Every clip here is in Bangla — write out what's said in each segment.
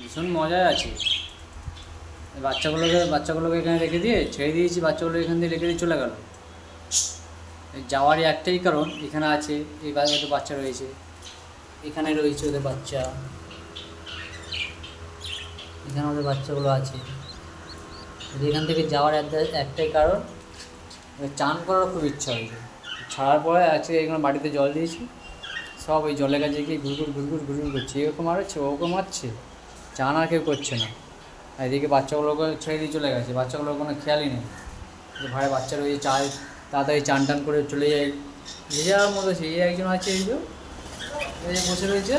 ভীষণ মজায় আছে। বাচ্চাগুলোকে এখানে রেখে দিয়ে ছেড়ে দিয়েছি, বাচ্চাগুলো এখান দিয়ে রেখে দিয়ে চলে গেল। যাওয়ারই একটাই কারণ, এখানে আছে এই ওদের বাচ্চা রয়েছে, এখানে রয়েছে ওদের বাচ্চা, এখানে ওদের বাচ্চাগুলো আছে। এখান থেকে যাওয়ার একটাই কারণ, চান করার খুব ইচ্ছা হয়েছে। ছাড়ার পরে আছে এখানে বাড়িতে জল দিয়েছি, সব ওই জলের কাছে গিয়ে ঘুরঘুর করছে, এরকম মারছে ওকে মারছে, চান আর কেউ করছে না। আর এদিকে বাচ্চাগুলোকে ছেড়ে দিয়ে চলে গেছে, বাচ্চাগুলোর কোনো খেয়ালই নেই যে ভাই বাচ্চা রয়েছে, চায় তাড়াতাড়ি চান টান করে চলে যায়। যে যাওয়ার মতো সেই একজন আছে, এই যে বসে রয়েছে,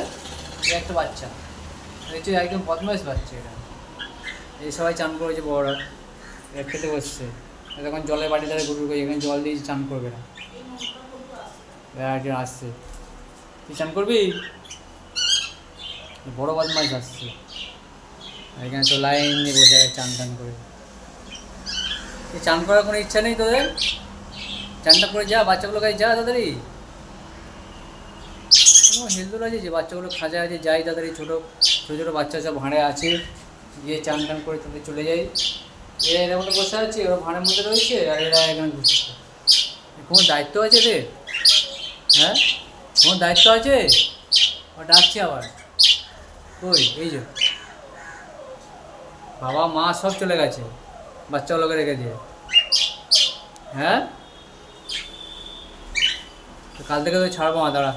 এই একটা বাচ্চা রয়েছে, একদম বদমাইশ বাচ্চা। এটা এই সবাই চান করেছে, বড়রা এরা খেতে বসছে, তখন জলের বাটি ধারে ঘুরঘুর করে, এখানে জল দিয়ে চান করবে না, একজন আসছে, তুই চান করবি, বড় বদমাইশ আসছে। এখানে তো লাইন দিয়ে বসে আছে চান টান করে। চান করার কোনো ইচ্ছা নেই তোদের? চানটা করে যা, বাচ্চাগুলো কাছে যা তাড়াতাড়ি। কোনো হেলদোল আছে যে বাচ্চাগুলো খাঁচা আছে, যাই তাড়াতাড়ি, ছোটো ছোটো ছোটো বাচ্চা সব ভাঁড়ে আছে, গিয়ে চান টান করে তাদের চলে যায়। এরা এর মধ্যে বসে আছে, ওরা ভাঁড়ের মধ্যে রয়েছে, আর এরা এখানে ঘুরছে। কোনো দায়িত্ব আছে রে? হ্যাঁ, কোনো দায়িত্ব আছে? ডাকছি আবার, কই এই যে বাবা মা সব চলে গেছে বাচ্চাগুলোকে রেখে দিয়ে। হ্যাঁ, তো কাল থেকে তো ছাড়বো না, দাঁড়া।